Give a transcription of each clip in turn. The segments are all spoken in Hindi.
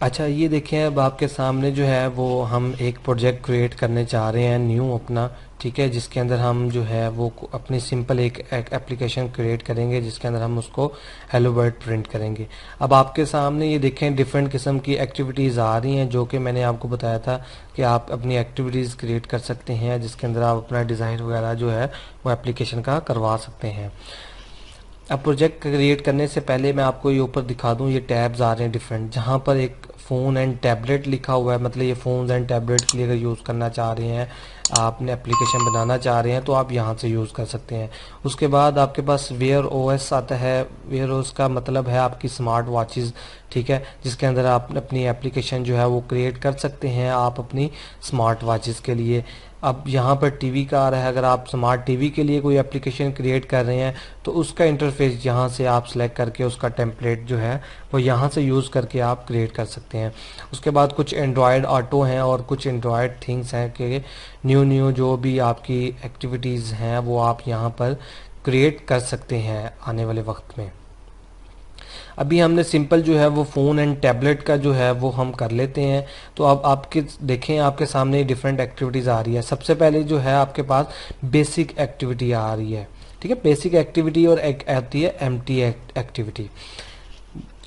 अच्छा, ये देखें अब आपके सामने जो है वो हम एक प्रोजेक्ट क्रिएट करने चाह रहे हैं न्यू अपना, ठीक है, जिसके अंदर हम जो है वो अपनी सिंपल एक एप्लीकेशन क्रिएट करेंगे जिसके अंदर हम उसको हेलो वर्ल्ड प्रिंट करेंगे। अब आपके सामने ये देखें डिफरेंट किस्म की एक्टिविटीज़ आ रही हैं जो कि मैंने आपको बताया था कि आप अपनी एक्टिविटीज़ क्रिएट कर सकते हैं जिसके अंदर आप अपना डिज़ाइन वगैरह जो है वो एप्लीकेशन का करवा सकते हैं। अब प्रोजेक्ट क्रिएट करने से पहले मैं आपको ये ऊपर दिखा दूं, ये टैब्स आ रहे हैं डिफरेंट, जहाँ पर एक फ़ोन एंड टैबलेट लिखा हुआ है, मतलब ये फ़ोन एंड टैबलेट के लिए अगर यूज़ करना चाह रहे हैं, आपने एप्लीकेशन बनाना चाह रहे हैं तो आप यहाँ से यूज़ कर सकते हैं। उसके बाद आपके पास वेयर ओएस आता है। वेयर ओएस का मतलब है आपकी स्मार्ट वॉचेस, ठीक है, जिसके अंदर आप अपनी एप्लीकेशन जो है वो क्रिएट कर सकते हैं आप अपनी स्मार्ट वॉचेस के लिए। अब यहाँ पर टीवी का आ रहा है, अगर आप स्मार्ट टीवी के लिए कोई एप्लीकेशन क्रिएट कर रहे हैं तो उसका इंटरफेस यहाँ से आप सेलेक्ट करके उसका टेम्पलेट जो है वो यहाँ से यूज़ करके आप क्रिएट कर सकते हैं। उसके बाद कुछ एंड्रॉयड ऑटो हैं और कुछ एंड्रॉयड थिंग्स हैं कि न्यू जो भी आपकी एक्टिविटीज़ हैं वो आप यहाँ पर क्रिएट कर सकते हैं आने वाले वक्त में। अभी हमने सिंपल जो है वो फ़ोन एंड टैबलेट का जो है वो हम कर लेते हैं। तो अब आपके देखें आपके सामने डिफरेंट एक्टिविटीज़ आ रही है। सबसे पहले जो है आपके पास बेसिक एक्टिविटी आ रही है, ठीक है, बेसिक एक्टिविटी, और एक आती है एम्प्टी एक्टिविटी।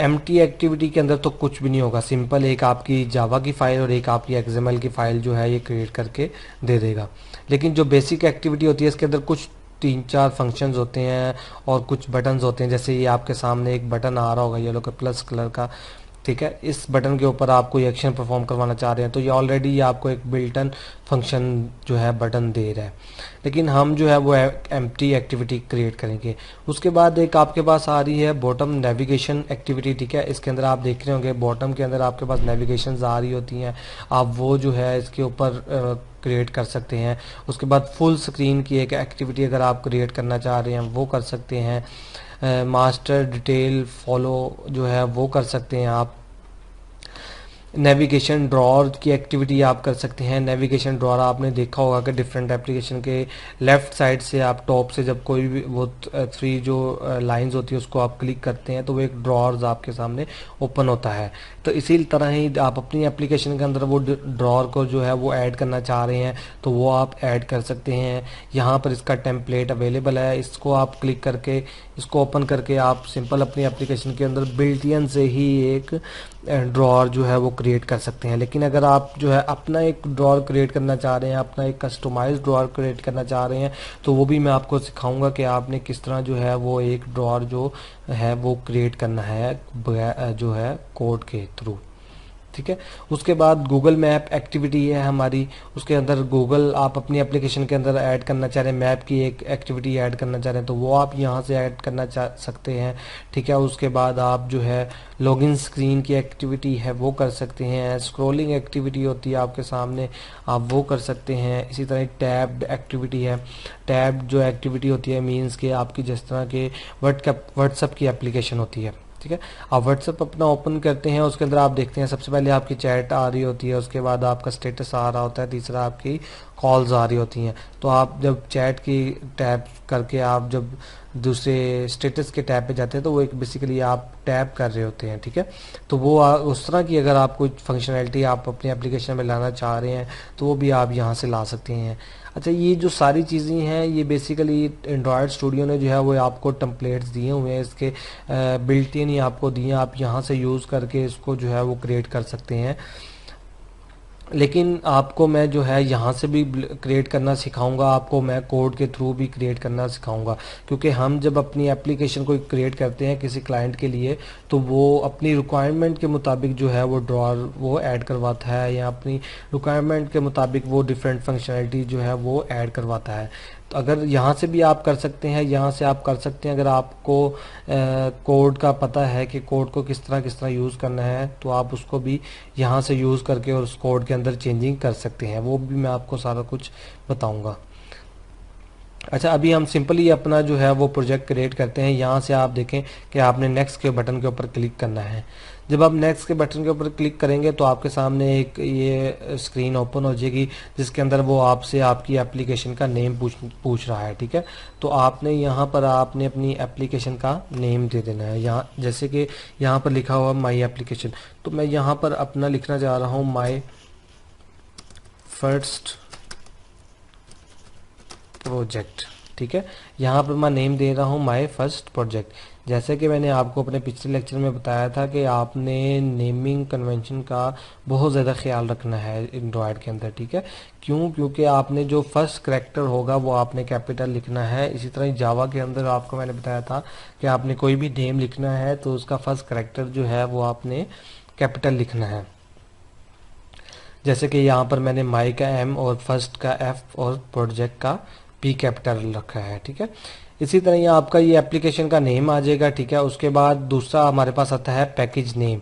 एम्प्टी एक्टिविटी के अंदर तो कुछ भी नहीं होगा, सिंपल एक आपकी जावा की फ़ाइल और एक आपकी एक्सएमएल की फ़ाइल जो है ये क्रिएट करके दे देगा। लेकिन जो बेसिक एक्टिविटी होती है इसके अंदर कुछ 3-4 फंक्शंस होते हैं और कुछ बटन्स होते हैं। जैसे ये आपके सामने एक बटन आ रहा होगा येलो का प्लस कलर का, ठीक है, इस बटन के ऊपर आप कोई एक्शन परफॉर्म करवाना चाह रहे हैं तो ये ऑलरेडी आपको एक बिल्टन फंक्शन जो है बटन दे रहा है। लेकिन हम जो है वो एम्प्टी एक्टिविटी क्रिएट करेंगे। उसके बाद एक आपके पास आ रही है बॉटम नेविगेशन एक्टिविटी, ठीक है, इसके अंदर आप देख रहे होंगे बॉटम के अंदर आपके पास नेविगेशंस आ रही होती हैं, आप वो जो है इसके ऊपर क्रिएट कर सकते हैं। उसके बाद फुल स्क्रीन की एक एक्टिविटी अगर आप क्रिएट करना चाह रहे हैं वो कर सकते हैं। मास्टर डिटेल फॉलो जो है वो कर सकते हैं आप। नेविगेशन ड्रॉर की एक्टिविटी आप कर सकते हैं। नेविगेशन ड्रॉर आपने देखा होगा कि डिफरेंट एप्लीकेशन के लेफ़्ट साइड से आप टॉप से जब कोई भी वो 3 जो लाइंस होती है उसको आप क्लिक करते हैं तो वो एक ड्रॉर्स आपके सामने ओपन होता है। तो इसी तरह ही आप अपनी एप्लीकेशन के अंदर वो ड्रॉर को जो है वो ऐड करना चाह रहे हैं तो वो आप ऐड कर सकते हैं। यहाँ पर इसका टेम्पलेट अवेलेबल है, इसको आप क्लिक करके इसको ओपन करके आप सिंपल अपनी एप्लीकेशन के अंदर बिल्ट-इन से ही एक ड्रॉर जो है वो क्रिएट कर सकते हैं। लेकिन अगर आप जो है अपना एक ड्रॉर क्रिएट करना चाह रहे हैं, अपना एक कस्टमाइज ड्रॉर क्रिएट करना चाह रहे हैं तो वो भी मैं आपको सिखाऊंगा कि आपने किस तरह जो है वो एक ड्रॉर जो है वो क्रिएट करना है जो है कोड के थ्रू, ठीक है। उसके बाद गूगल मैप एक्टिविटी है हमारी, उसके अंदर गूगल आप अपनी एप्लीकेशन के अंदर ऐड करना चाह रहे हैं, मैप की एक एक्टिविटी ऐड करना चाह रहे हैं तो वो आप यहाँ से ऐड करना चाह सकते हैं, ठीक है। उसके बाद आप जो है लॉगिन स्क्रीन की एक्टिविटी है वो कर सकते हैं। स्क्रॉलिंग एक्टिविटी होती है आपके सामने, आप वो कर सकते हैं। इसी तरह टैब्ड एक्टिविटी है। टैब जो एक्टिविटी होती है मीन्स के आपकी जिस तरह के व्हाट्सएप की एप्लीकेशन होती है, ठीक है, आप व्हाट्सएप अपना ओपन करते हैं, उसके अंदर आप देखते हैं सबसे पहले आपकी चैट आ रही होती है, उसके बाद आपका स्टेटस आ रहा होता है, तीसरा आपकी कॉल्स आ रही होती हैं। तो आप जब चैट की टैब करके आप जब दूसरे स्टेटस के टैब पे जाते हैं तो वो एक बेसिकली आप टैब कर रहे होते हैं, ठीक है। तो वो उस तरह की अगर आप कोई फंक्शनैलिटी आप अपनी एप्लीकेशन में लाना चाह रहे हैं तो वो भी आप यहाँ से ला सकते हैं। अच्छा, ये जो सारी चीज़ें हैं ये बेसिकली एंड्रॉयड स्टूडियो ने जो है वो आपको टेम्पलेट्स दिए हुए हैं, इसके बिल्ट इन ही आपको दिए हैं, आप यहाँ से यूज़ करके इसको जो है वो क्रिएट कर सकते हैं। लेकिन आपको मैं जो है यहाँ से भी क्रिएट करना सिखाऊंगा, आपको मैं कोड के थ्रू भी क्रिएट करना सिखाऊंगा, क्योंकि हम जब अपनी एप्लीकेशन को क्रिएट करते हैं किसी क्लाइंट के लिए तो वो अपनी रिक्वायरमेंट के मुताबिक जो है वो ड्रॉर वो ऐड करवाता है या अपनी रिक्वायरमेंट के मुताबिक वो डिफरेंट फंक्शनैलिटी जो है वो ऐड करवाता है। तो अगर यहाँ से भी आप कर सकते हैं, यहाँ से आप कर सकते हैं, अगर आपको कोड का पता है कि कोड को किस तरह यूज़ करना है तो आप उसको भी यहाँ से यूज़ करके और उस कोड के अंदर चेंजिंग कर सकते हैं, वो भी मैं आपको सारा कुछ बताऊँगा। अच्छा, अभी हम सिंपली अपना जो है वो प्रोजेक्ट क्रिएट करते हैं। यहाँ से आप देखें कि आपने नेक्स्ट के बटन के ऊपर क्लिक करना है। जब आप नेक्स्ट के बटन के ऊपर क्लिक करेंगे तो आपके सामने एक ये स्क्रीन ओपन हो जाएगी, जिसके अंदर वो आपसे आपकी एप्लीकेशन का नेम पूछ रहा है। ठीक है, तो आपने यहाँ पर आपने अपनी एप्लीकेशन का नेम दे देना है। यहाँ जैसे कि यहाँ पर लिखा हुआ माई एप्लीकेशन, तो मैं यहाँ पर अपना लिखना चाह रहा हूँ माई फर्स्ट प्रोजेक्ट। ठीक है, यहाँ पर मैं नेम दे रहा हूँ माय फर्स्ट प्रोजेक्ट। जैसे कि मैंने आपको अपने पिछले लेक्चर में बताया था कि आपने नेमिंग कन्वेंशन का बहुत ज़्यादा ख्याल रखना है एंड्रॉयड के अंदर। ठीक है, क्यों? क्योंकि आपने जो फर्स्ट करैक्टर होगा वो आपने कैपिटल लिखना है। इसी तरह जावा के अंदर आपको मैंने बताया था कि आपने कोई भी नेम लिखना है तो उसका फर्स्ट करैक्टर जो है वो आपने कैपिटल लिखना है। जैसे कि यहाँ पर मैंने माई का एम और फर्स्ट का एफ और प्रोजेक्ट का पी कैपिटल रखा है। ठीक है, इसी तरह ये आपका ये एप्लीकेशन का नेम आ जाएगा। ठीक है, उसके बाद दूसरा हमारे पास आता है पैकेज नेम।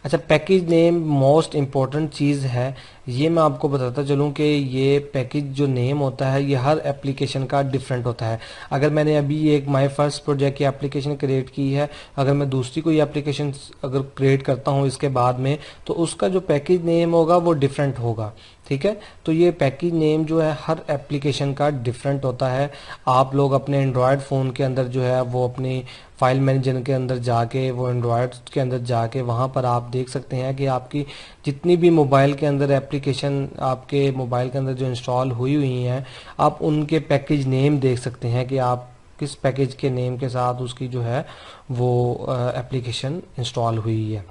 अच्छा, पैकेज नेम मोस्ट इम्पॉर्टेंट चीज़ है। ये मैं आपको बताता चलूँ कि ये पैकेज जो नेम होता है ये हर एप्लीकेशन का डिफरेंट होता है। अगर मैंने अभी एक माय फर्स्ट प्रोजेक्ट की एप्लीकेशन क्रिएट की है, अगर मैं दूसरी कोई एप्लीकेशन अगर क्रिएट करता हूँ इसके बाद में, तो उसका जो पैकेज नेम होगा वो डिफरेंट होगा। ठीक है, तो ये पैकेज नेम जो है हर एप्लीकेशन का डिफरेंट होता है। आप लोग अपने एंड्रॉयड फ़ोन के अंदर जो है वो अपनी फाइल मैनेजर के अंदर जाके, वो एंड्रॉयड के अंदर जाके वहाँ पर आप देख सकते हैं कि आपकी जितनी भी मोबाइल के अंदर एप्लीकेशन आपके मोबाइल के अंदर जो इंस्टॉल हुई हुई हैं, आप उनके पैकेज नेम देख सकते हैं कि आप किस पैकेज के नेम के साथ उसकी जो है वो एप्लीकेशन इंस्टॉल हुई है।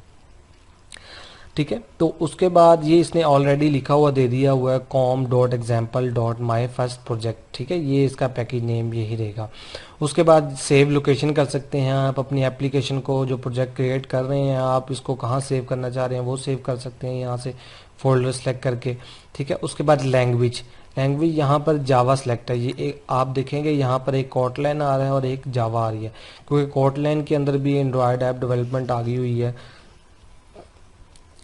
ठीक है, तो उसके बाद ये इसने ऑलरेडी लिखा हुआ दे दिया हुआ है com.example.myfirstproject। ठीक है, ये इसका पैकेज नेम यही रहेगा। उसके बाद सेव लोकेशन कर सकते हैं आप अपनी एप्लीकेशन को, जो प्रोजेक्ट क्रिएट कर रहे हैं आप इसको कहाँ सेव करना चाह रहे हैं वो सेव कर सकते हैं यहाँ से फोल्डर सेलेक्ट करके। ठीक है, उसके बाद लैंग्वेज यहाँ पर जावा सेलेक्ट है। ये आप देखेंगे यहाँ पर एक कोटलैन आ रहा है और एक जावा आ रही है, क्योंकि कोटलैन के अंदर भी एंड्रॉयड ऐप डेवलपमेंट आ गई हुई है,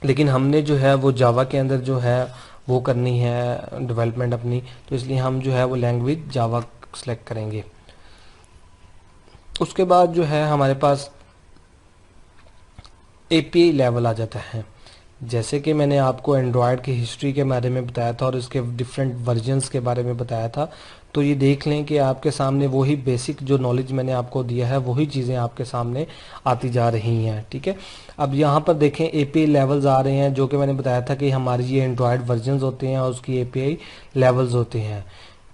लेकिन हमने जो है वो जावा के अंदर जो है वो करनी है डेवलपमेंट अपनी, तो इसलिए हम जो है वो लैंग्वेज जावा सेलेक्ट करेंगे। उसके बाद जो है हमारे पास एपीआई लेवल आ जाता है। जैसे कि मैंने आपको एंड्रॉयड की हिस्ट्री के बारे में बताया था और इसके डिफरेंट वर्जन्स के बारे में बताया था, तो ये देख लें कि आपके सामने वही बेसिक जो नॉलेज मैंने आपको दिया है वही चीज़ें आपके सामने आती जा रही हैं। ठीक है, अब यहाँ पर देखें एपीआई लेवल्स आ रहे हैं, जो कि मैंने बताया था कि हमारी ये एंड्रॉयड वर्जन्स होते हैं और उसकी एपीआई लेवल्स होते हैं।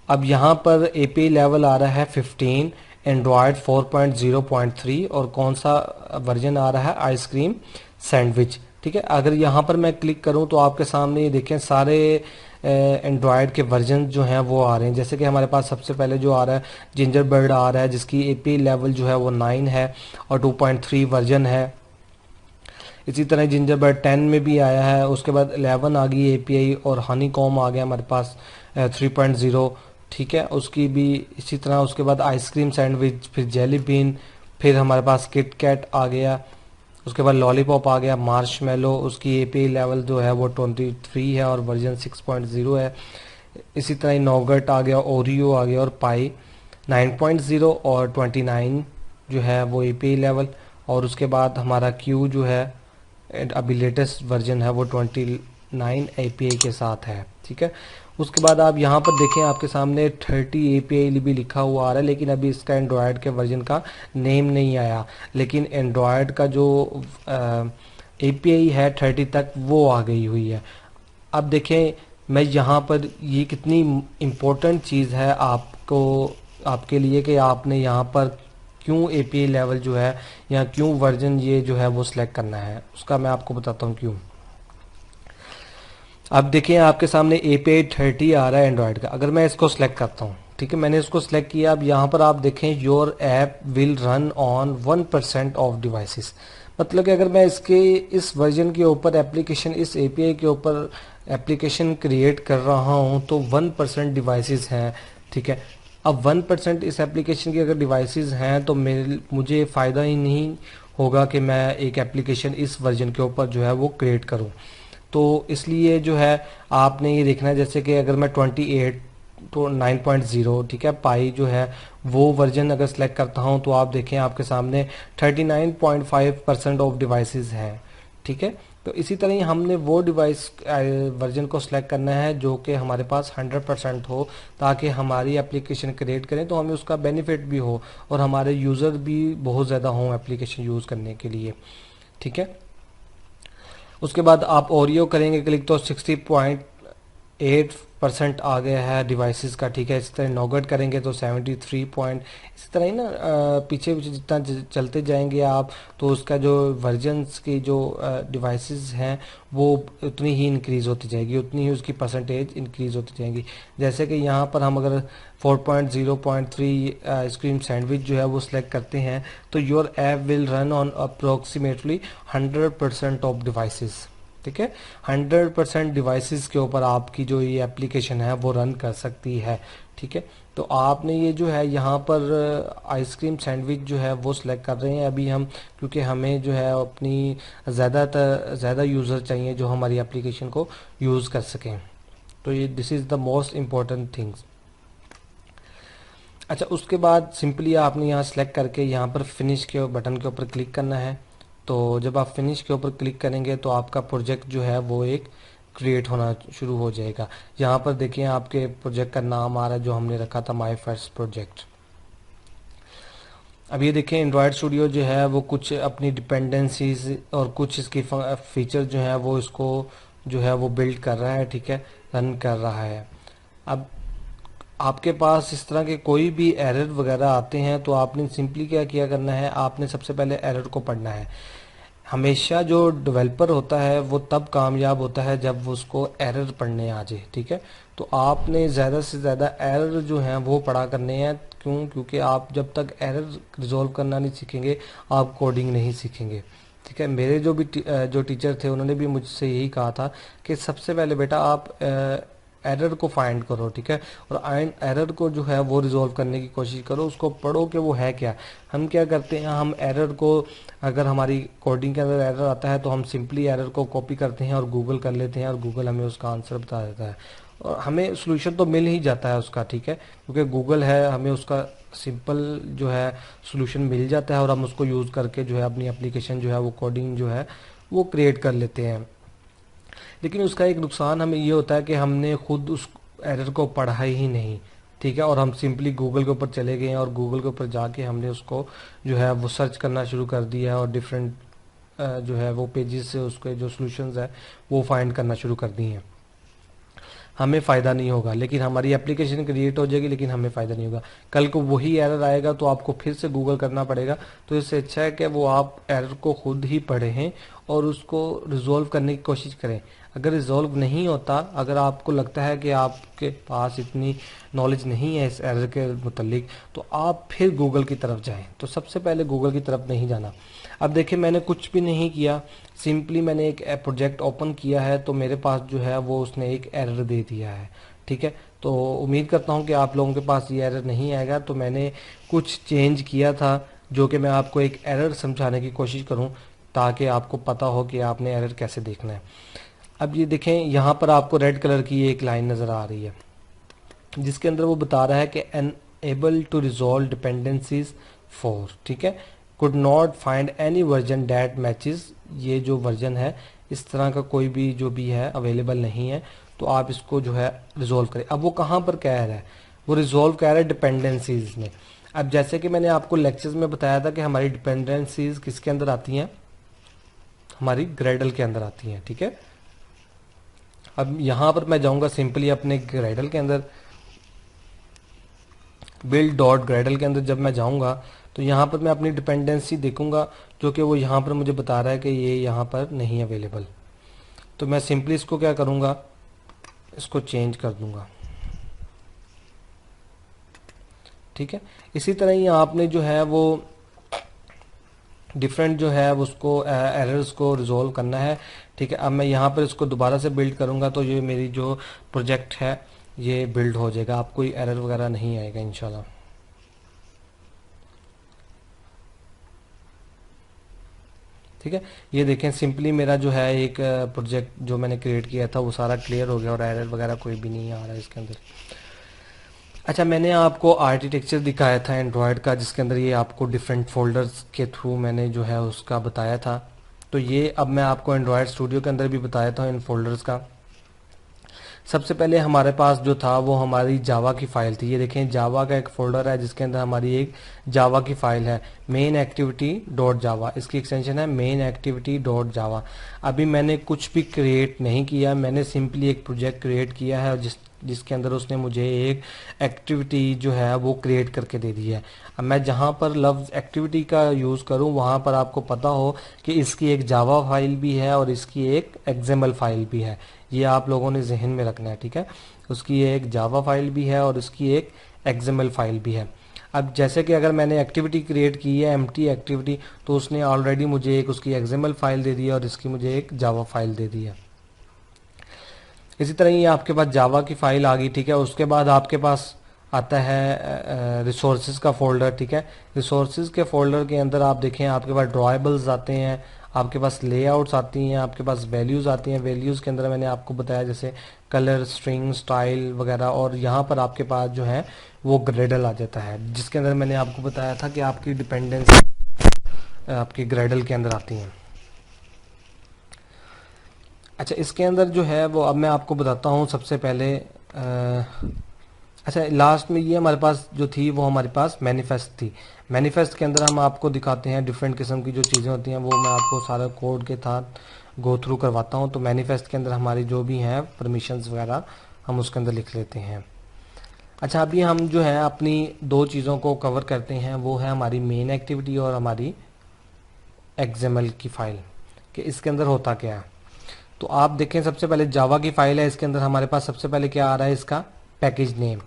अब यहाँ पर एपीआई लेवल आ रहा है 15, एंड्रॉयड 4.0.3 और कौन सा वर्जन आ रहा है आइसक्रीम सैंडविच। ठीक है, अगर यहाँ पर मैं क्लिक करूँ तो आपके सामने ये देखें सारे एंड्रॉयड के वर्जन जो हैं वो आ रहे हैं। जैसे कि हमारे पास सबसे पहले जो आ रहा है जिंजर बर्ड आ रहा है, जिसकी एपीआई लेवल जो है वो 9 है और 2.3 वर्जन है। इसी तरह जिंजर बर्ड 10 में भी आया है। उसके बाद 11 आ गई एपीआई और हनी कॉम आ गया हमारे पास 3.0। ठीक है, उसकी भी इसी तरह। उसके बाद आइसक्रीम सैंडविच, फिर जेली बीन, फिर हमारे पास किट कैट आ गया। उसके बाद लॉलीपॉप आ गया, मार्शमेलो, उसकी एपीआई लेवल जो है वो 23 है और वर्जन 6.0 है। इसी तरह नोगट आ गया, ओरियो आ गया और पाई 9.0 और 29 जो है वो एपीआई लेवल। और उसके बाद हमारा क्यू जो है अभी लेटेस्ट वर्जन है वो 29 एपीआई के साथ है। ठीक है, उसके बाद आप यहाँ पर देखें आपके सामने 30 एपीआई भी लिखा हुआ आ रहा है, लेकिन अभी इसका एंड्रॉयड के वर्जन का नेम नहीं आया, लेकिन एंड्रॉयड का जो एपीआई है 30 तक वो आ गई हुई है। अब देखें मैं यहाँ पर ये कितनी इम्पोर्टेंट चीज़ है आपको आपके लिए कि आपने यहाँ पर क्यों एपीआई लेवल जो है या क्यों वर्जन ये जो है वो सिलेक्ट करना है, उसका मैं आपको बताता हूँ क्यों। अब देखिए आपके सामने एपीआई 30 आ रहा है एंड्रॉयड का। अगर मैं इसको सिलेक्ट करता हूँ, ठीक है, मैंने इसको सिलेक्ट किया। अब यहाँ पर आप देखें your app will run on 1% of devices, मतलब कि अगर मैं इसके इस वर्जन के ऊपर एप्लीकेशन, इस एपीआई के ऊपर एप्लीकेशन क्रिएट कर रहा हूँ तो 1% डिवाइसेस हैं। ठीक है, अब 1% इस एप्लीकेशन की अगर डिवाइसेस हैं तो मुझे फ़ायदा ही नहीं होगा कि मैं एक एप्लीकेशन इस वर्जन के ऊपर जो है वो क्रिएट करूँ। तो इसलिए जो है आपने ये देखना है, जैसे कि अगर मैं 28 तो 9.0 ठीक है पाई जो है वो वर्जन अगर सेलेक्ट करता हूँ तो आप देखें आपके सामने 39.5% ऑफ डिवाइसेस हैं। ठीक है। तो इसी तरह ही हमने वो डिवाइस वर्जन को सिलेक्ट करना है जो कि हमारे पास 100% हो, ताकि हमारी एप्लीकेशन क्रिएट करें तो हमें उसका बेनिफिट भी हो और हमारे यूज़र भी बहुत ज़्यादा हों एप्लीकेशन यूज़ करने के लिए, ठीक है। उसके बाद आप ओरियो करेंगे क्लिक तो 60.8% आ गया है डिवाइसेस का, ठीक है। इसी तरह नोगट करेंगे तो 73 पॉइंट, इसी तरह ही ना पीछे पीछे जितना चलते जाएंगे आप, तो उसका जो वर्जन्स की जो डिवाइसेस हैं वो उतनी ही इंक्रीज़ होती जाएगी, उतनी ही उसकी परसेंटेज इंक्रीज़ होती जाएगी। जैसे कि यहाँ पर हम अगर 4.0.3 आइसक्रीम सैंडविच जो है वो सिलेक्ट करते हैं, तो your app will run on approximately 100% of devices, ठीक है। 100% डिवाइसेस के ऊपर आपकी जो ये एप्लीकेशन है वो रन कर सकती है, ठीक है। तो आपने ये जो है यहाँ पर आइसक्रीम सैंडविच जो है वो सिलेक्ट कर रहे हैं अभी हम, क्योंकि हमें जो है अपनी ज़्यादा यूज़र चाहिए जो हमारी एप्लीकेशन को यूज़ कर सकें। तो ये this is the most important things. अच्छा, उसके बाद सिंपली आपने यहाँ सेलेक्ट करके यहाँ पर फिनिश के बटन के ऊपर क्लिक करना है। तो जब आप फिनिश के ऊपर क्लिक करेंगे तो आपका प्रोजेक्ट जो है वो एक क्रिएट होना शुरू हो जाएगा। यहाँ पर देखिए आपके प्रोजेक्ट का नाम आ रहा है जो हमने रखा था माई फर्स्ट प्रोजेक्ट। अब ये देखें एंड्रॉयड स्टूडियो जो है वो कुछ अपनी डिपेंडेंसीज और कुछ इसकी फीचर जो है वो इसको जो है वो बिल्ड कर रहा है, ठीक है, रन कर रहा है। अब आपके पास इस तरह के कोई भी एरर वगैरह आते हैं तो आपने सिंपली क्या किया करना है, आपने सबसे पहले एरर को पढ़ना है। हमेशा जो डेवलपर होता है वो तब कामयाब होता है जब वो उसको एरर पढ़ने आ जाए, ठीक है। तो आपने ज़्यादा से ज़्यादा एरर जो हैं वो पढ़ा करने हैं। क्यों? क्योंकि आप जब तक एरर रिजॉल्व करना नहीं सीखेंगे आप कोडिंग नहीं सीखेंगे, ठीक है। मेरे जो टीचर थे उन्होंने भी मुझसे यही कहा था कि सबसे पहले बेटा आप एरर को फाइंड करो, ठीक है, और एरर को जो है वो रिजॉल्व करने की कोशिश करो, उसको पढ़ो कि वो है क्या। हम क्या करते हैं, हम एरर को, अगर हमारी कोडिंग के अंदर एरर आता है तो हम सिंपली एरर को कॉपी करते हैं और गूगल कर लेते हैं और गूगल हमें उसका आंसर बता देता है और हमें सोल्यूशन तो मिल ही जाता है उसका, ठीक है, क्योंकि गूगल है, हमें उसका सिंपल जो है सोल्यूशन मिल जाता है और हम उसको यूज़ करके जो है अपनी एप्लीकेशन जो है वो कोडिंग जो है वो क्रिएट कर लेते हैं। लेकिन उसका एक नुकसान हमें ये होता है कि हमने खुद उस एरर को पढ़ा ही नहीं, ठीक है, और हम सिंपली गूगल के ऊपर चले गए हैं और गूगल के ऊपर जाके हमने उसको जो है वो सर्च करना शुरू कर दिया है और डिफरेंट जो है वो पेजेस से उसके जो सॉल्यूशंस है वो फाइंड करना शुरू कर दिए हैं। हमें फ़ायदा नहीं होगा, लेकिन हमारी एप्लीकेशन क्रिएट हो जाएगी लेकिन हमें फ़ायदा नहीं होगा। कल को वही एरर आएगा तो आपको फिर से गूगल करना पड़ेगा। तो इससे अच्छा है कि वो आप एरर को खुद ही पढ़ें और उसको रिजॉल्व करने की कोशिश करें। अगर रिजॉल्व नहीं होता, अगर आपको लगता है कि आपके पास इतनी नॉलेज नहीं है इस एरर के मुतल्लिक, तो आप फिर गूगल की तरफ जाएं। तो सबसे पहले गूगल की तरफ नहीं जाना। अब देखिए मैंने कुछ भी नहीं किया, सिंपली मैंने एक प्रोजेक्ट ओपन किया है तो मेरे पास जो है वो उसने एक एरर दे दिया है, ठीक है। तो उम्मीद करता हूँ कि आप लोगों के पास ये एरर नहीं आएगा। तो मैंने कुछ चेंज किया था जो कि मैं आपको एक एरर समझाने की कोशिश करूँ ताकि आपको पता हो कि आपने एरर कैसे देखना है। अब ये देखें यहाँ पर आपको रेड कलर की एक लाइन नज़र आ रही है जिसके अंदर वो बता रहा है कि unable to resolve dependencies for, ठीक है, could not find any version that matches. ये जो वर्जन है इस तरह का कोई भी जो भी है अवेलेबल नहीं है, तो आप इसको जो है रिजॉल्व करें। अब वो कहाँ पर कह रहा है, वो रिजॉल्व कह रहा है डिपेंडेंसीज में। अब जैसे कि मैंने आपको लेक्चर्स में बताया था कि हमारी डिपेंडेंसीज किसके अंदर आती हैं, हमारी ग्रेडल के अंदर आती हैं, ठीक है। अब यहाँ पर मैं जाऊँगा सिंपली अपने ग्रेडल के अंदर, बिल्ड डॉट ग्रेडल के अंदर जब मैं जाऊँगा तो यहाँ पर मैं अपनी डिपेंडेंसी देखूंगा जो कि वो यहाँ पर मुझे बता रहा है कि ये यहाँ पर नहीं अवेलेबल। तो मैं सिंपली इसको क्या करूँगा, इसको चेंज कर दूंगा, ठीक है। इसी तरह ही आपने जो है वो डिफरेंट जो है उसको एरर्स को रिजॉल्व करना है, ठीक है। अब मैं यहाँ पर इसको दोबारा से बिल्ड करूँगा तो ये मेरी जो प्रोजेक्ट है ये बिल्ड हो जाएगा, आप कोई एरर वगैरह नहीं आएगा इंशाल्लाह। ठीक है, ये देखें सिंपली मेरा जो है एक प्रोजेक्ट जो मैंने क्रिएट किया था वो सारा क्लियर हो गया और एरर वगैरह कोई भी नहीं आ रहा है इसके अंदर। अच्छा, मैंने आपको आर्किटेक्चर दिखाया था एंड्रॉयड का जिसके अंदर ये आपको डिफरेंट फोल्डर्स के थ्रू मैंने जो है उसका बताया था, तो ये अब मैं आपको एंड्रॉयड स्टूडियो के अंदर भी बता देता हूँ इन फोल्डर्स का। सबसे पहले हमारे पास जो था वो हमारी जावा की फाइल थी। ये देखें जावा का एक फोल्डर है जिसके अंदर हमारी एक जावा की फाइल है मेन एक्टिविटी डॉट जावा, इसकी एक्सटेंशन है मेन एक्टिविटी डॉट जावा। अभी मैंने कुछ भी क्रिएट नहीं किया, मैंने सिंपली एक प्रोजेक्ट क्रिएट किया है जिसके अंदर उसने मुझे एक एक्टिविटी जो है वो क्रिएट करके दे दी है। अब मैं जहाँ पर लफ्ज़ एक्टिविटी का यूज़ करूँ वहाँ पर आपको पता हो कि इसकी एक जावा फाइल भी है और इसकी एक एक्सएमएल फाइल भी है, ये आप लोगों ने जहन में रखना है, ठीक है। उसकी एक जावा फाइल भी है और उसकी एक एक्सएमएल फाइल भी है। अब जैसे कि अगर मैंने एक्टिविटी क्रिएट की है एम्प्टी एक्टिविटी, तो उसने ऑलरेडी मुझे एक उसकी एक्सएमएल फाइल दे दी है और इसकी मुझे एक जावा फाइल दे दी है। इसी तरह ये आपके पास जावा की फाइल आ गई, ठीक है। उसके बाद आपके पास आता है रिसोर्सेज का फोल्डर, ठीक है। रिसोर्सेज के फोल्डर के अंदर आप देखें आपके पास ड्रॉएबल्स आते हैं, आपके पास लेआउट्स आती हैं, आपके पास वैल्यूज़ आती हैं। वैल्यूज़ के अंदर मैंने आपको बताया जैसे कलर, स्ट्रिंग, स्टाइल वगैरह, और यहाँ पर आपके पास जो है वो ग्रेडल आ जाता है, जिसके अंदर मैंने आपको बताया था कि आपकी डिपेंडेंसी आपकी ग्रेडल के अंदर आती हैं। अच्छा, इसके अंदर जो है वो अब मैं आपको बताता हूँ सबसे पहले अच्छा लास्ट में ये हमारे पास जो थी वो हमारे पास मैनिफेस्ट थी। मैनिफेस्ट के अंदर हम आपको दिखाते हैं डिफरेंट किस्म की जो चीज़ें होती हैं, वो मैं आपको सारा कोड के साथ गो थ्रू करवाता हूँ। तो मैनिफेस्ट के अंदर हमारी जो भी हैं परमिशंस वगैरह हम उसके अंदर लिख लेते हैं। अच्छा, अभी हम जो है अपनी दो चीज़ों को कवर करते हैं, वो है हमारी मेन एक्टिविटी और हमारी एक्सएमएल की फाइल, कि इसके अंदर होता क्या है। तो आप देखें सबसे पहले जावा की फाइल है, इसके अंदर हमारे पास सबसे पहले क्या आ रहा है, इसका पैकेज नेम।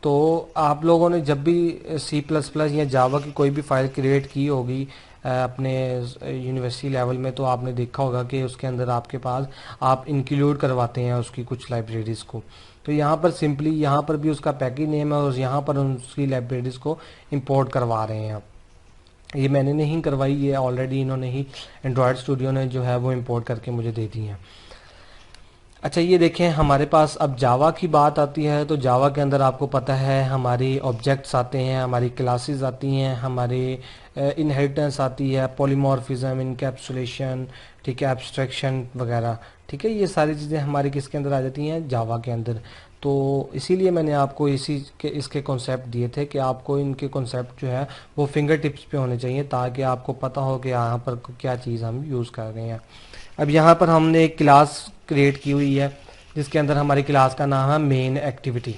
तो आप लोगों ने जब भी सी प्लस प्लस या जावा की कोई भी फाइल क्रिएट की होगी अपने यूनिवर्सिटी लेवल में, तो आपने देखा होगा कि उसके अंदर आपके पास आप इंक्लूड करवाते हैं उसकी कुछ लाइब्रेरीज़ को। तो यहाँ पर सिंपली यहाँ पर भी उसका पैकेज नेम है और यहाँ पर उसकी लाइब्रेरीज़ को इंपोर्ट करवा रहे हैं। ये मैंने नहीं करवाई, ये ऑलरेडी इन्होंने ही एंड्रॉयड स्टूडियो ने जो है वो इंपोर्ट करके मुझे दे दी है। अच्छा, ये देखें हमारे पास अब जावा की बात आती है, तो जावा के अंदर आपको पता है हमारी ऑब्जेक्ट्स आते हैं, हमारी क्लासेस आती हैं, हमारी इनहेरिटेंस आती है, पॉलीमॉर्फिज्म, इनकैप्सुलेशन, ठीक है, एब्स्ट्रैक्शन वगैरह, ठीक है। ये सारी चीज़ें हमारी किसके अंदर आ जाती हैं, जावा के अंदर। तो इसीलिए मैंने आपको इसके कॉन्सेप्ट दिए थे कि आपको इनके कॉन्सेप्ट जो है वो फिंगर टिप्स पे होने चाहिए, ताकि आपको पता हो कि यहाँ पर क्या चीज़ हम यूज़ कर रहे हैं। अब यहाँ पर हमने एक क्लास क्रिएट की हुई है जिसके अंदर हमारी क्लास का नाम है मेन एक्टिविटी,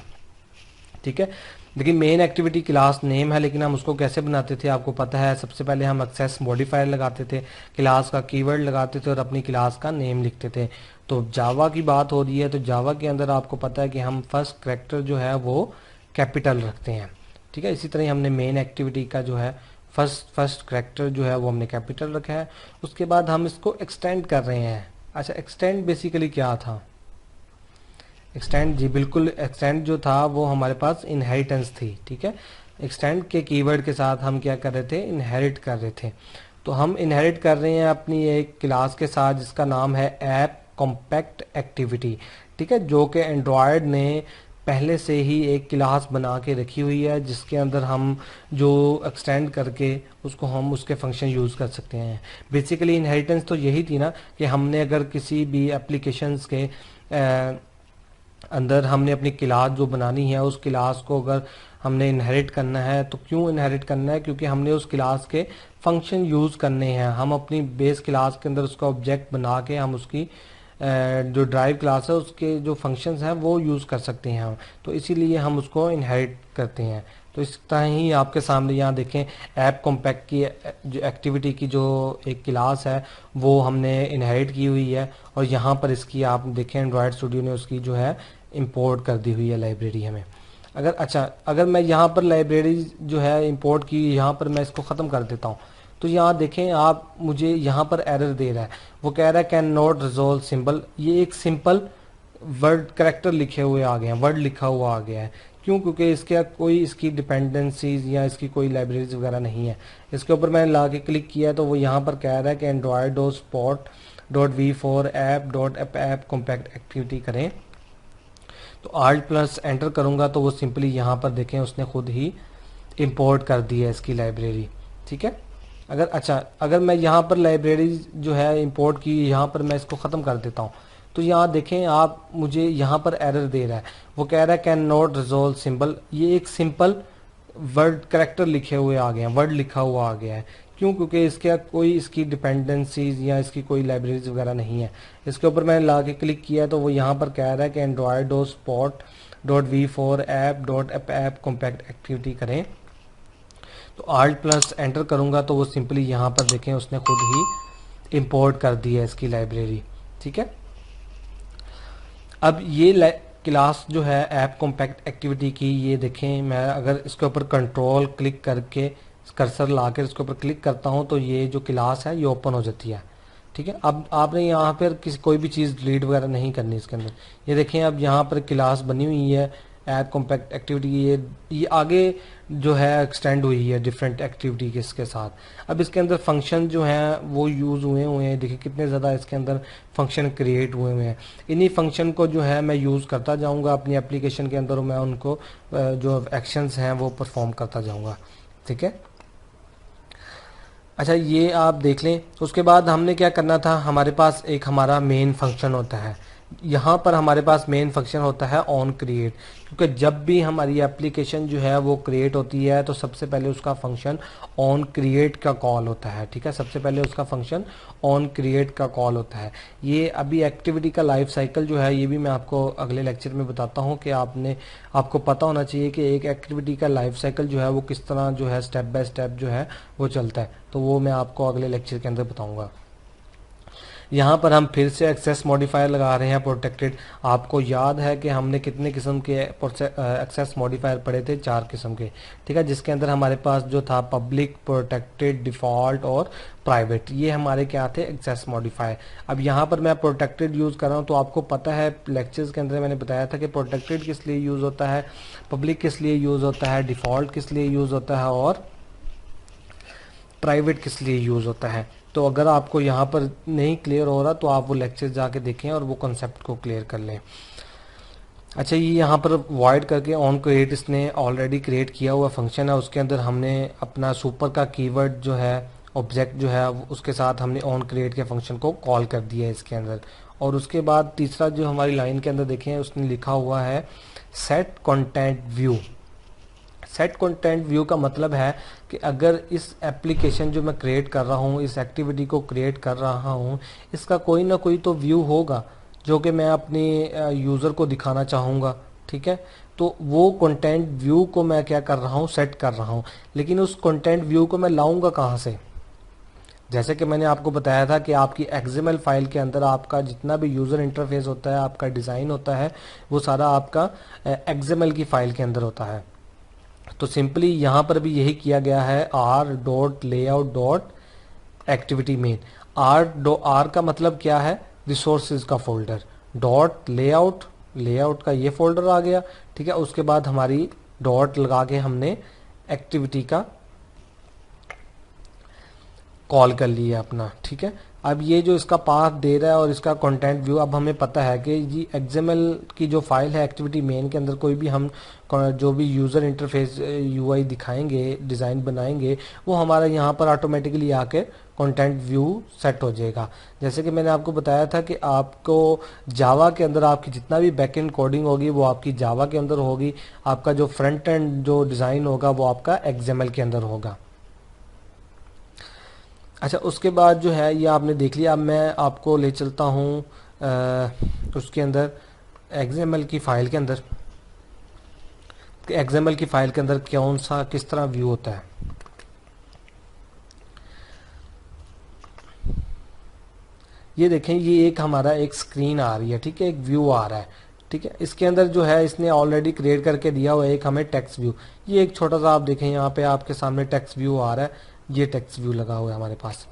ठीक है। देखिए मेन एक्टिविटी क्लास नेम है, लेकिन हम उसको कैसे बनाते थे आपको पता है। सबसे पहले हम एक्सेस मॉडिफायर लगाते थे, क्लास का कीवर्ड लगाते थे और अपनी क्लास का नेम लिखते थे। तो जावा की बात हो रही है, तो जावा के अंदर आपको पता है कि हम फर्स्ट कैरेक्टर जो है वो कैपिटल रखते हैं, ठीक है। इसी तरह हमने मेन एक्टिविटी का जो है फर्स्ट कैरेक्टर जो है वो हमने कैपिटल रखा है। उसके बाद हम इसको एक्सटेंड कर रहे हैं। अच्छा, एक्सटेंड बेसिकली क्या था, एक्सटेंड, जी बिल्कुल, एक्सटेंड जो था वो हमारे पास इनहेरिटेंस थी, ठीक है। एक्सटेंड के कीवर्ड के साथ हम क्या कर रहे थे, इनहेरिट कर रहे थे। तो हम इनहेरिट कर रहे हैं अपनी एक क्लास के साथ जिसका नाम है ऐप कॉम्पैक्ट एक्टिविटी, ठीक है, जो कि एंड्रॉयड ने पहले से ही एक क्लास बना के रखी हुई है, जिसके अंदर हम जो एक्सटेंड करके उसको हम उसके फंक्शन यूज़ कर सकते हैं। बेसिकली इनहेरिटेंस तो यही थी ना कि हमने अगर किसी भी एप्लीकेशंस के अंदर हमने अपनी क्लास जो बनानी है, उस क्लास को अगर हमने इनहेरिट करना है, तो क्यों इनहेरिट करना है, क्योंकि हमने उस क्लास के फंक्शन यूज़ करने हैं। हम अपनी बेस क्लास के अंदर उसका ऑब्जेक्ट बना के हम उसकी जो ड्राइव क्लास है उसके जो फंक्शंस हैं वो यूज़ कर सकते हैं हम, तो इसीलिए हम उसको इनहेरिट करते हैं। तो इस तरह ही आपके सामने यहाँ देखें ऐप कॉम्पैक्ट की जो एक्टिविटी की जो एक क्लास है वो हमने इनहेरिट की हुई है, और यहाँ पर इसकी आप देखें एंड्रॉयड स्टूडियो ने उसकी जो है इंपोर्ट कर दी हुई है लाइब्रेरी हमें। अगर मैं यहाँ पर लाइब्रेरी जो है इंपोर्ट की, यहाँ पर मैं इसको ख़त्म कर देता हूँ, तो यहाँ देखें आप, मुझे यहाँ पर एरर दे रहा है, वो कह रहा है कैन नॉट रिजोल्व सिंबल। ये एक सिंपल वर्ड करेक्टर लिखे हुए आ गए हैं, वर्ड लिखा हुआ आ गया है। क्यों, क्योंकि इसके कोई इसकी डिपेंडेंसीज या इसकी कोई लाइब्रेरीज वगैरह नहीं है। इसके ऊपर मैंने ला के क्लिक किया तो वो यहाँ पर कह रहा है कि Android dot support dot v four app dot app compact activity करें। तो आल्ट प्लस एंटर करूँगा तो वो सिंपली यहाँ पर देखें उसने खुद ही इंपोर्ट कर दी है इसकी लाइब्रेरी, ठीक है। अगर मैं यहाँ पर लाइब्रेरी जो है इंपोर्ट की, यहाँ पर मैं इसको ख़त्म कर देता हूँ, तो यहाँ देखें आप, मुझे यहाँ पर एरर दे रहा है। वो कह रहा है कैन नॉट रिजोल्व सिंबल, ये एक सिंपल वर्ड करेक्टर लिखे हुए आ गए हैं, वर्ड लिखा हुआ आ गया है। क्यों? क्योंकि इसके कोई इसकी डिपेंडेंसीज या इसकी कोई लाइब्रेरीज वगैरह नहीं है। इसके ऊपर मैंने ला के क्लिक किया तो वो यहाँ पर कह रहा है कि Android dot support dot v four app dot app compact activity करें। तो आल्ट प्लस एंटर करूंगा तो वो सिंपली यहाँ पर देखें उसने खुद ही इंपोर्ट कर दी है इसकी लाइब्रेरी। ठीक है, अब ये क्लास जो है ऐप कॉम्पैक्ट एक्टिविटी की, ये देखें मैं अगर इसके ऊपर कंट्रोल क्लिक करके कर्सर लाकर इसके ऊपर क्लिक करता हूँ तो ये जो क्लास है ये ओपन हो जाती है। ठीक है, अब आपने यहाँ पर कोई भी चीज़ डिलीट वगैरह नहीं करनी इसके अंदर। ये देखें अब यहाँ पर क्लास बनी हुई है ऐप कॉम्पैक्ट एक्टिविटी, ये आगे जो है एक्सटेंड हुई है डिफरेंट एक्टिविटी के इसके साथ। अब इसके अंदर फंक्शन जो हैं वो यूज़ हुए हैं, देखिए कितने ज़्यादा इसके अंदर फंक्शन क्रिएट हुए हैं। इन्हीं फंक्शन को जो है मैं यूज़ करता जाऊंगा अपनी एप्लीकेशन के अंदर और मैं उनको जो एक्शंस हैं वो परफॉर्म करता जाऊंगा। ठीक है, अच्छा ये आप देख लें। उसके बाद हमने क्या करना था, हमारे पास एक हमारा मेन फंक्शन होता है, यहाँ पर हमारे पास मेन फंक्शन होता है ऑन क्रिएट, क्योंकि जब भी हमारी एप्लीकेशन जो है वो क्रिएट होती है तो सबसे पहले उसका फंक्शन ऑन क्रिएट का कॉल होता है। ठीक है, सबसे पहले उसका फंक्शन ऑन क्रिएट का कॉल होता है। ये अभी एक्टिविटी का लाइफ साइकिल जो है ये भी मैं आपको अगले लेक्चर में बताता हूँ कि आपको पता होना चाहिए कि एक एक्टिविटी का लाइफ साइकिल जो है वो किस तरह जो है स्टेप बाय स्टेप जो है वो चलता है, तो वो मैं आपको अगले लेक्चर के अंदर बताऊँगा। यहाँ पर हम फिर से एक्सेस मॉडिफायर लगा रहे हैं प्रोटेक्टेड। आपको याद है कि हमने कितने किस्म के एक्सेस मॉडिफायर पढ़े थे, 4 किस्म के। ठीक है, जिसके अंदर हमारे पास जो था पब्लिक, प्रोटेक्टेड, डिफ़ॉल्ट और प्राइवेट, ये हमारे क्या थे एक्सेस मॉडिफायर। अब यहाँ पर मैं प्रोटेक्टेड यूज़ कर रहा हूँ, तो आपको पता है लेक्चर्स के अंदर मैंने बताया था कि प्रोटेक्टेड किस लिए यूज़ होता है, पब्लिक किस लिए यूज़ होता है, डिफ़ॉल्ट किस लिए यूज़ होता है और प्राइवेट किस लिए यूज़ होता है। तो अगर आपको यहाँ पर नहीं क्लियर हो रहा तो आप वो लेक्चर जाके देखें और वो कॉन्सेप्ट को क्लियर कर लें। अच्छा, ये यहाँ पर वॉइड करके ऑन क्रिएट इसने ऑलरेडी क्रिएट किया हुआ फंक्शन है, उसके अंदर हमने अपना सुपर का कीवर्ड जो है ऑब्जेक्ट जो है उसके साथ हमने ऑन क्रिएट के फंक्शन को कॉल कर दिया है इसके अंदर। और उसके बाद तीसरा जो हमारी लाइन के अंदर देखें उसने लिखा हुआ है set content view. Set content view का मतलब है कि अगर इस एप्लीकेशन जो मैं क्रिएट कर रहा हूँ, इस एक्टिविटी को क्रिएट कर रहा हूँ, इसका कोई ना कोई तो व्यू होगा जो कि मैं अपने यूज़र को दिखाना चाहूँगा। ठीक है, तो वो कंटेंट व्यू को मैं क्या कर रहा हूँ, सेट कर रहा हूँ। लेकिन उस कंटेंट व्यू को मैं लाऊंगा कहाँ से? जैसे कि मैंने आपको बताया था कि आपकी एक्सएमएल फाइल के अंदर आपका जितना भी यूज़र इंटरफेस होता है, आपका डिज़ाइन होता है, वो सारा आपका एक्सएमएल की फाइल के अंदर होता है। तो सिंपली यहाँ पर भी यही किया गया है, R dot layout dot activity main. R का मतलब क्या है, रिसोर्सेज का फोल्डर। डॉट लेआउट, लेआउट का ये फोल्डर आ गया। ठीक है, उसके बाद हमारी डॉट लगा के हमने एक्टिविटी का कॉल कर लिया अपना। ठीक है, अब ये जो इसका पाथ दे रहा है और इसका कंटेंट व्यू, अब हमें पता है कि ये एक्सएमएल की जो फाइल है एक्टिविटी मेन के अंदर कोई भी हम जो भी यूज़र इंटरफेस यूआई दिखाएंगे, डिज़ाइन बनाएंगे, वो हमारा यहाँ पर ऑटोमेटिकली आके कंटेंट व्यू सेट हो जाएगा। जैसे कि मैंने आपको बताया था कि आपको जावा के अंदर आपकी जितना भी बैकएंड कोडिंग होगी वो आपकी जावा के अंदर होगी, आपका जो फ्रंट एंड जो डिज़ाइन होगा वो आपका एक्सएमएल के अंदर होगा। अच्छा, उसके बाद जो है ये आपने देख लिया। अब मैं आपको ले चलता हूँ उसके अंदर एक्सएमएल की फाइल के अंदर, एक्सएमएल की फाइल के अंदर कौन सा किस तरह व्यू होता है। ये देखें, ये एक हमारा एक स्क्रीन आ रही है। ठीक है, एक व्यू आ रहा है। ठीक है, इसके अंदर जो है इसने ऑलरेडी क्रिएट करके दिया हुआ है एक हमें टेक्स्ट व्यू। ये एक छोटा सा आप देखें यहाँ पे आपके सामने टेक्स्ट व्यू आ रहा है, ये टेक्स्ट व्यू लगा हुआ है हमारे पास।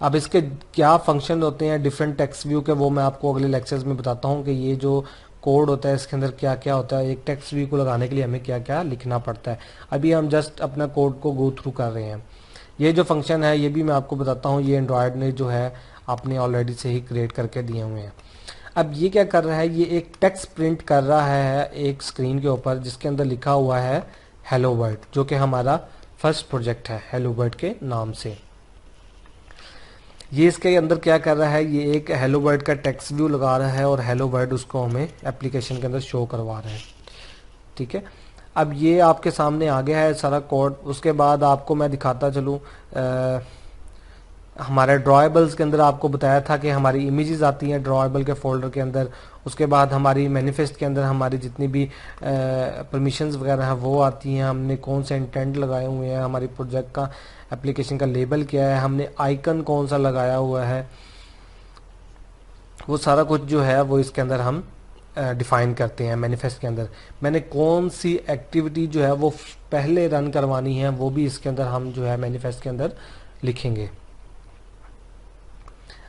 अब इसके क्या फंक्शन होते हैं डिफरेंट टेक्स्ट व्यू के, वो मैं आपको अगले लेक्चर्स में बताता हूँ कि ये जो कोड होता है इसके अंदर क्या क्या होता है, एक टेक्स्ट व्यू को लगाने के लिए हमें क्या क्या लिखना पड़ता है। अभी हम जस्ट अपना कोड को गो थ्रू कर रहे हैं। ये जो फंक्शन है ये भी मैं आपको बताता हूँ, ये एंड्रॉयड ने जो है आपने ऑलरेडी से ही क्रिएट करके दिए हुए हैं। अब ये क्या कर रहा है, ये एक टेक्स्ट प्रिंट कर रहा है एक स्क्रीन के ऊपर जिसके अंदर लिखा हुआ है हेलो वर्ल्ड, जो कि हमारा फर्स्ट प्रोजेक्ट है हेलो वर्ल्ड के नाम से। ये इसके अंदर क्या कर रहा है, ये एक हेलो वर्ल्ड का टेक्स्ट व्यू लगा रहा है और हेलो वर्ल्ड उसको हमें एप्लीकेशन के अंदर शो करवा रहा है। ठीक है, अब ये आपके सामने आ गया है सारा कोड। उसके बाद आपको मैं दिखाता चलूँ, हमारे ड्रॉएबल्स के अंदर आपको बताया था कि हमारी इमेजेस आती हैं ड्रॉएबल के फोल्डर के अंदर। उसके बाद हमारी मैनिफेस्ट के अंदर हमारी जितनी भी परमिशंस वगैरह हैं वो आती हैं, हमने कौन से इंटेंट लगाए हुए हैं, हमारी प्रोजेक्ट का एप्लीकेशन का लेबल क्या है, हमने आइकन कौन सा लगाया हुआ है, वो सारा कुछ जो है वो इसके अंदर हम डिफाइन करते हैं मैनिफेस्ट के अंदर। मैंने कौन सी एक्टिविटी जो है वो पहले रन करवानी है वो भी इसके अंदर हम जो है मैनिफेस्ट के अंदर लिखेंगे।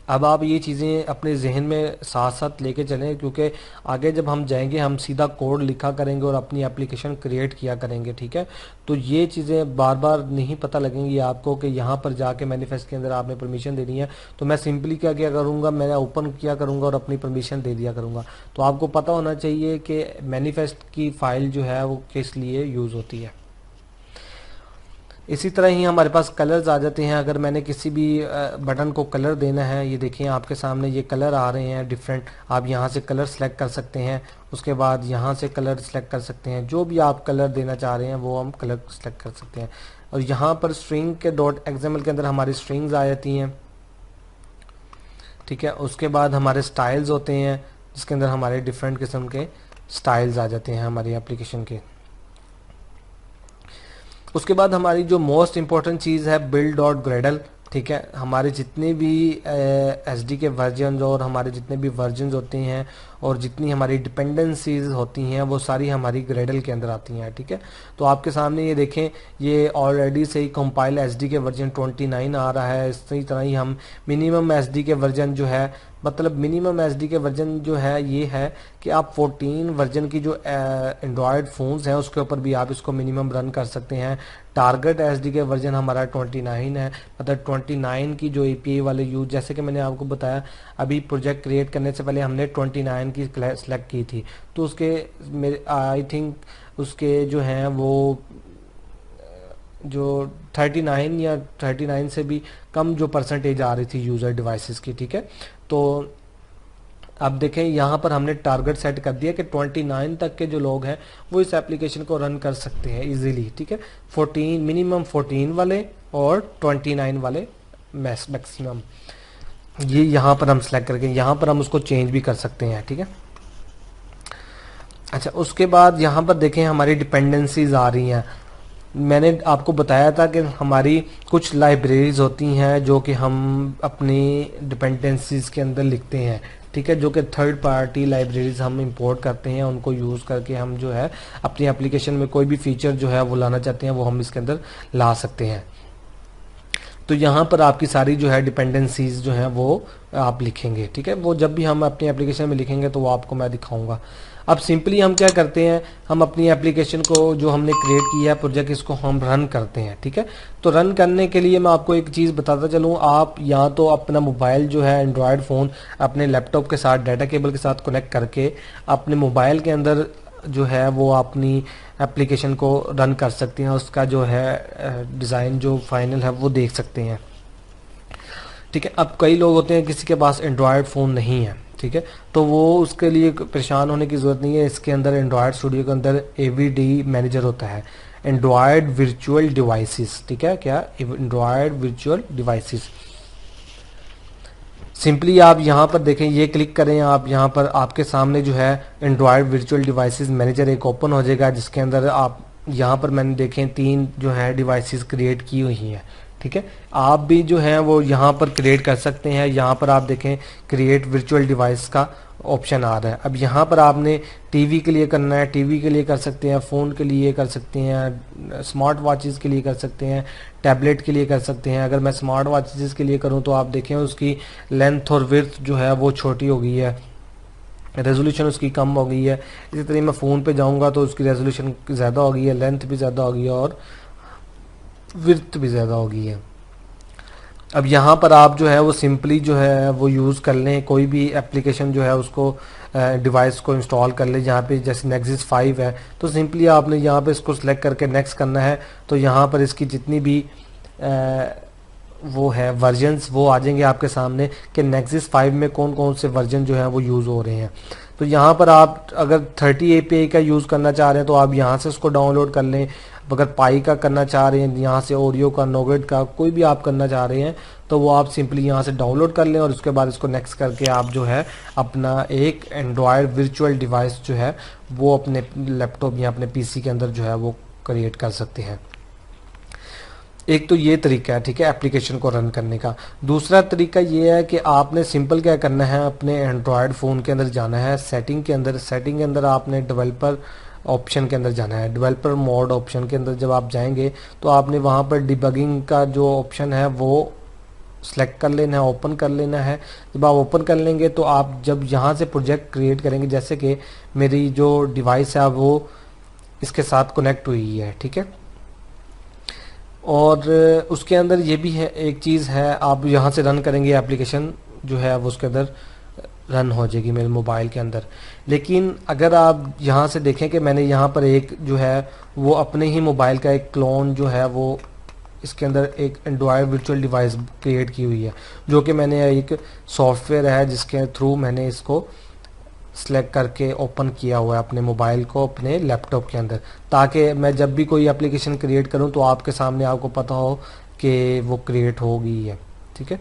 अब आप ये चीज़ें अपने जहन में साथ साथ लेके चलें, क्योंकि आगे जब हम जाएंगे हम सीधा कोड लिखा करेंगे और अपनी एप्लीकेशन क्रिएट किया करेंगे। ठीक है, तो ये चीज़ें बार बार नहीं पता लगेंगी आपको कि यहाँ पर जाके मैनिफेस्ट के अंदर आपने परमिशन देनी है। तो मैं सिंपली क्या क्या करूँगा, मैं ओपन किया करूँगा और अपनी परमिशन दे दिया करूँगा। तो आपको पता होना चाहिए कि मैनिफेस्ट की फ़ाइल जो है वो किस लिए यूज़ होती है। इसी तरह ही हमारे पास कलर्स आ जाते हैं। अगर मैंने किसी भी बटन को कलर देना है, ये देखिए आपके सामने ये कलर आ रहे हैं डिफरेंट, आप यहाँ से कलर सेलेक्ट कर सकते हैं। उसके बाद यहाँ से कलर सेलेक्ट कर सकते हैं, जो भी आप कलर देना चाह रहे हैं वो हम कलर सेलेक्ट कर सकते हैं। और यहाँ पर स्ट्रिंग के .xml के अंदर हमारी स्ट्रिंग्स आ जाती हैं। ठीक है, उसके बाद हमारे स्टाइल्स होते हैं जिसके अंदर हमारे डिफरेंट किस्म के स्टाइल्स आ जाते हैं हमारी एप्लीकेशन के। उसके बाद हमारी जो मोस्ट इम्पॉर्टेंट चीज़ है बिल्ड डॉट ग्रेडल। ठीक है, हमारे जितने भी एसडी के वर्जन और हमारे जितने भी वर्जन होते हैं और जितनी हमारी डिपेंडेंसीज होती हैं वो सारी हमारी ग्रेडल के अंदर आती हैं। ठीक है, तो आपके सामने ये देखें, ये ऑलरेडी से ही कंपाइल एसडी के वर्जन 29 आ रहा है। इसी तरह ही हम मिनिमम एसडी के वर्जन जो है, मतलब मिनिमम एसडी के वर्जन जो है ये है कि आप 14 वर्जन की जो एंड्रॉयड फ़ोन्स हैं उसके ऊपर भी आप इसको मिनिमम रन कर सकते हैं। टारगेट एसडी के वर्जन हमारा 29 है, मतलब 29 की जो एपीआई वाले यूज, जैसे कि मैंने आपको बताया अभी प्रोजेक्ट क्रिएट करने से पहले हमने 29 की सेलेक्ट की थी, तो उसके मेरे आई थिंक उसके जो हैं वो जो 39 या 39 से भी कम जो परसेंटेज आ रही थी यूज़र डिवाइसेस की। ठीक है, तो अब देखें यहाँ पर हमने टारगेट सेट कर दिया कि 29 तक के जो लोग हैं वो इस एप्लीकेशन को रन कर सकते हैं इजीली। ठीक है, 14 मिनिमम 14 वाले और 29 वाले मैक्सिमम, ये यहाँ पर हम सेलेक्ट करके यहाँ पर हम उसको चेंज भी कर सकते हैं। ठीक है, अच्छा उसके बाद यहाँ पर देखें हमारी डिपेंडेंसीज आ रही हैं। मैंने आपको बताया था कि हमारी कुछ लाइब्रेरीज होती हैं जो कि हम अपनी डिपेंडेंसीज के अंदर लिखते हैं। ठीक है, जो कि थर्ड पार्टी लाइब्रेरीज हम इंपोर्ट करते हैं, उनको यूज़ करके हम जो है अपनी एप्लीकेशन में कोई भी फीचर जो है वो लाना चाहते हैं वो हम इसके अंदर ला सकते हैं। तो यहाँ पर आपकी सारी जो है डिपेंडेंसीज जो हैं वो आप लिखेंगे। ठीक है, वो जब भी हम अपनी एप्लीकेशन में लिखेंगे तो वो आपको मैं दिखाऊंगा। अब सिंपली हम क्या करते हैं, हम अपनी एप्लीकेशन को जो हमने क्रिएट किया है प्रोजेक्ट, इसको हम रन करते हैं। ठीक है, तो रन करने के लिए मैं आपको एक चीज़ बताता चलूँ, आप या तो अपना मोबाइल जो है एंड्रॉयड फ़ोन अपने लैपटॉप के साथ डाटा केबल के साथ कनेक्ट करके अपने मोबाइल के अंदर जो है वो अपनी एप्लीकेशन को रन कर सकते हैं, उसका जो है डिज़ाइन जो फाइनल है वो देख सकते हैं। ठीक है, अब कई लोग होते हैं किसी के पास एंड्रॉयड फ़ोन नहीं है, ठीक है, तो वो उसके लिए परेशान होने की ज़रूरत नहीं है। इसके अंदर एंड्रॉयड स्टूडियो के अंदर एवीडी मैनेजर होता है, एंड्रॉयड वर्चुअल डिवाइसेस। ठीक है, क्या एंड्रॉयड वर्चुअल डिवाइसेस। सिंपली आप यहाँ पर देखें, ये क्लिक करें आप, यहाँ पर आपके सामने जो है एंड्रॉयड वर्चुअल डिवाइसेस मैनेजर एक ओपन हो जाएगा, जिसके अंदर आप यहाँ पर मैंने देखें 3 जो है डिवाइसेस क्रिएट की हुई हैं। ठीक है, आप भी जो है वो यहाँ पर क्रिएट कर सकते हैं। यहाँ पर आप देखें क्रिएट वर्चुअल डिवाइस का ऑप्शन आ रहा है। अब यहाँ पर आपने टीवी के लिए करना है, टीवी के लिए कर सकते हैं, फ़ोन के लिए कर सकते हैं, स्मार्ट वॉचेस के लिए कर सकते हैं, टैबलेट के लिए कर सकते हैं। अगर मैं स्मार्ट वॉचेस के लिए करूँ तो आप देखें उसकी लेंथ और विड्थ जो है वो छोटी हो गई है, रेजोल्यूशन उसकी कम हो गई है। इसी तरह मैं फ़ोन पे जाऊँगा तो उसकी रेजोल्यूशन ज़्यादा हो गई है, लेंथ भी ज़्यादा हो गई है और विड्थ भी ज़्यादा हो गई है। अब यहाँ पर आप जो है वो सिंपली जो है वो यूज़ कर लें, कोई भी एप्लीकेशन जो है उसको डिवाइस को इंस्टॉल कर ले। यहाँ पे जैसे नेक्सिस 5 है तो सिंपली आपने यहाँ पे इसको सिलेक्ट करके नेक्स्ट करना है। तो यहाँ पर इसकी जितनी भी वो है वर्जन्स वो आ जाएंगे आपके सामने कि नेक्सिस 5 में कौन कौन से वर्जन जो है वो यूज़ हो रहे हैं। तो यहाँ पर आप अगर 30 API का यूज़ करना चाह रहे हैं तो आप यहाँ से उसको डाउनलोड कर लें। अगर पाई का करना चाह रहे हैं, यहाँ से ओरियो का, नोगेट का, कोई भी आप करना चाह रहे हैं तो वो आप सिंपली यहाँ से डाउनलोड कर लें और उसके बाद इसको नेक्स्ट करके आप जो है अपना एक एंड्रॉयड वर्चुअल डिवाइस जो है वो अपने लैपटॉप या अपने पीसी के अंदर जो है वो क्रिएट कर सकते हैं। एक तो ये तरीका है, ठीक है, एप्लीकेशन को रन करने का। दूसरा तरीका ये है कि आपने सिंपल क्या करना है, अपने एंड्रॉयड फ़ोन के अंदर जाना है, सेटिंग के अंदर आपने डेवलपर ऑप्शन के अंदर जाना है। डेवलपर मोड ऑप्शन के अंदर जब आप जाएंगे तो आपने वहाँ पर डिबगिंग का जो ऑप्शन है वो सेलेक्ट कर लेना है, ओपन कर लेना है। जब आप ओपन कर लेंगे तो आप जब यहाँ से प्रोजेक्ट क्रिएट करेंगे, जैसे कि मेरी जो डिवाइस है वो इसके साथ कनेक्ट हुई है, ठीक है, और उसके अंदर ये भी है एक चीज़ है, आप यहाँ से रन करेंगे एप्लीकेशन जो है वो उसके अंदर रन हो जाएगी मेरे मोबाइल के अंदर। लेकिन अगर आप यहाँ से देखें कि मैंने यहाँ पर एक जो है वो अपने ही मोबाइल का एक क्लोन जो है वो इसके अंदर एक एंड्रॉयड वर्चुअल डिवाइस क्रिएट की हुई है, जो कि मैंने एक सॉफ्टवेयर है जिसके थ्रू मैंने इसको सेलेक्ट करके ओपन किया हुआ है अपने मोबाइल को अपने लैपटॉप के अंदर, ताकि मैं जब भी कोई एप्लीकेशन क्रिएट करूं तो आपके सामने आपको पता हो कि वो क्रिएट हो गई है, ठीक है।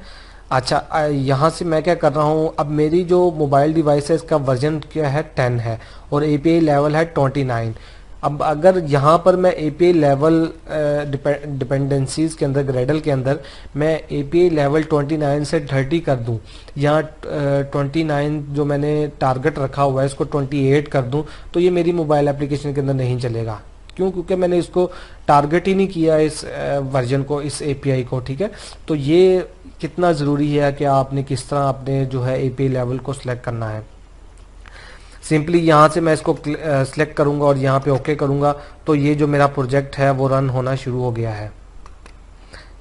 अच्छा, यहाँ से मैं क्या कर रहा हूँ, अब मेरी जो मोबाइल डिवाइस है इसका वर्जन क्या है, 10 है और एपीआई लेवल है 29। अब अगर यहाँ पर मैं एपीआई लेवल डिपेंडेंसीज के अंदर, ग्रेडल के अंदर मैं एपीआई लेवल 29 से 30 कर दूं, या 29 जो मैंने टारगेट रखा हुआ है इसको 28 कर दूं, तो ये मेरी मोबाइल एप्लीकेशन के अंदर नहीं चलेगा। क्यों? क्योंकि मैंने इसको टारगेट ही नहीं किया इस वर्जन को, इस एपीआई को, ठीक है। तो ये कितना ज़रूरी है कि आपने किस तरह अपने जो है एपीआई लेवल को सिलेक्ट करना है। सिंपली यहाँ से मैं इसको सिलेक्ट करूँगा और यहाँ पे ओके करूँगा तो ये जो मेरा प्रोजेक्ट है वो रन होना शुरू हो गया है।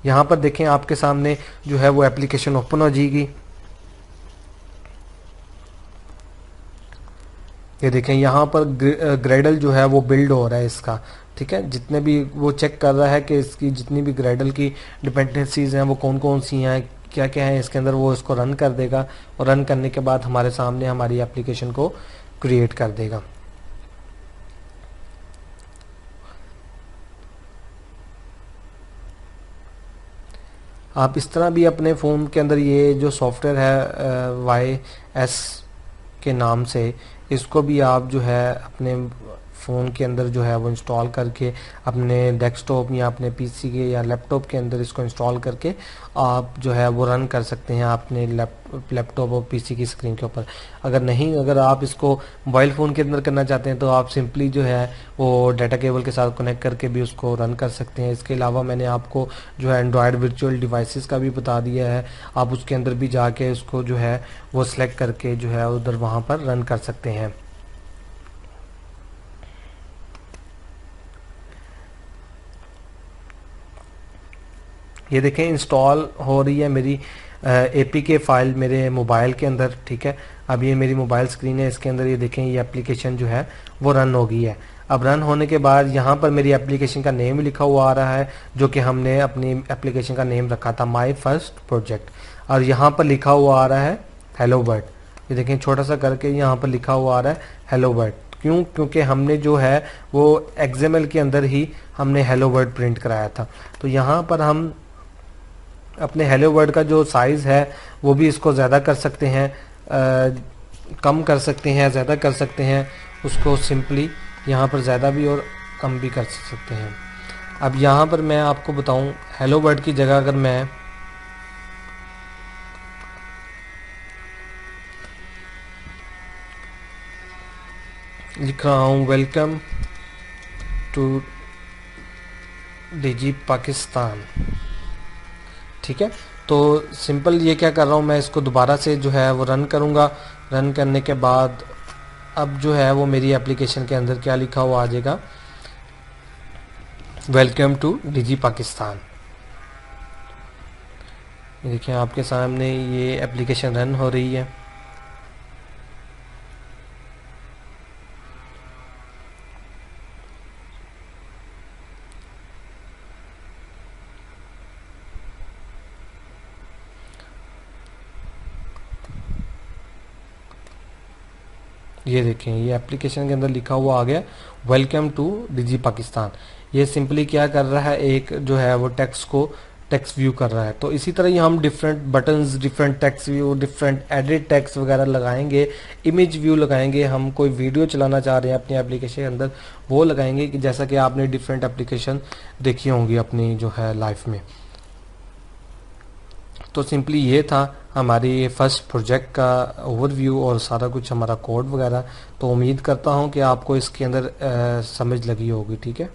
यहाँ पर देखें आपके सामने जो है वो एप्लीकेशन ओपन हो जाएगी। ये देखें यहाँ पर ग्रेडल जो है वो बिल्ड हो रहा है इसका, ठीक है। जितने भी वो चेक कर रहा है कि इसकी जितनी भी ग्रेडल की डिपेंडेंसीज हैं वो कौन कौन सी हैं, क्या क्या है इसके अंदर, वो इसको रन कर देगा और रन करने के बाद हमारे सामने हमारी एप्लीकेशन को क्रिएट कर देगा। आप इस तरह भी अपने फ़ोन के अंदर ये जो सॉफ्टवेयर है YS के नाम से, इसको भी आप जो है अपने फ़ोन के अंदर जो है वो इंस्टॉल करके अपने डेस्कटॉप या अपने पीसी के या लैपटॉप के अंदर इसको इंस्टॉल करके आप जो है वो रन कर सकते हैं अपने लैपटॉप और पीसी की स्क्रीन के ऊपर। अगर आप इसको मोबाइल फ़ोन के अंदर करना चाहते हैं तो आप सिंपली जो है वो डाटा केबल के साथ कनेक्ट करके भी उसको रन कर सकते हैं। इसके अलावा मैंने आपको जो है एंड्रॉयड वर्चुअल डिवाइसेस का भी बता दिया है, आप उसके अंदर भी जाके उसको जो है वो सिलेक्ट करके जो है उधर वहाँ पर रन कर सकते हैं। ये देखें इंस्टॉल हो रही है मेरी एपीके फाइल मेरे मोबाइल के अंदर, ठीक है। अब ये मेरी मोबाइल स्क्रीन है, इसके अंदर ये देखें ये एप्लीकेशन जो है वो रन हो गई है। अब रन होने के बाद यहाँ पर मेरी एप्लीकेशन का नेम लिखा हुआ आ रहा है, जो कि हमने अपनी एप्लीकेशन का नेम रखा था माई फर्स्ट प्रोजेक्ट, और यहाँ पर लिखा हुआ आ रहा है हेलो वर्ल्ड। ये देखें छोटा सा करके यहाँ पर लिखा हुआ आ रहा है हेलो वर्ल्ड। क्यों? क्योंकि हमने जो है वो XML के अंदर ही हमने हेलो वर्ल्ड प्रिंट कराया था। तो यहाँ पर हम अपने हेलो वर्ड का जो साइज़ है वो भी इसको ज़्यादा कर सकते हैं, कम कर सकते हैं, ज़्यादा कर सकते हैं। उसको सिंपली यहाँ पर ज़्यादा भी और कम भी कर सकते हैं। अब यहाँ पर मैं आपको बताऊँ, हेलो वर्ड की जगह अगर मैं लिख रहा हूँ वेलकम टू डिजी पाकिस्तान, ठीक है, तो सिंपल ये क्या कर रहा हूँ मैं इसको दोबारा से जो है वो रन करूँगा। रन करने के बाद अब जो है वो मेरी एप्लीकेशन के अंदर क्या लिखा हुआ आ जाएगा, वेलकम टू डिजी पाकिस्तान। ये देखिए आपके सामने ये एप्लीकेशन रन हो रही है। ये देखें, ये एप्लीकेशन के अंदर लिखा हुआ आ गया वेलकम टू डिजी पाकिस्तान। ये सिंपली क्या कर रहा है, एक जो है वो टेक्स्ट व्यू कर रहा है। तो इसी तरह ही हम different buttons, different text view, different edit text वगैरह लगाएंगे, इमेज व्यू लगाएंगे। हम कोई वीडियो चलाना चाह रहे हैं अपनी एप्लीकेशन के अंदर, वो लगाएंगे कि जैसा कि आपने डिफरेंट एप्लीकेशन देखी होंगी अपनी जो है लाइफ में। तो सिंपली ये था हमारी फर्स्ट प्रोजेक्ट का ओवरव्यू और सारा कुछ हमारा कोड वगैरह। तो उम्मीद करता हूँ कि आपको इसके अंदर समझ लगी होगी। ठीक है।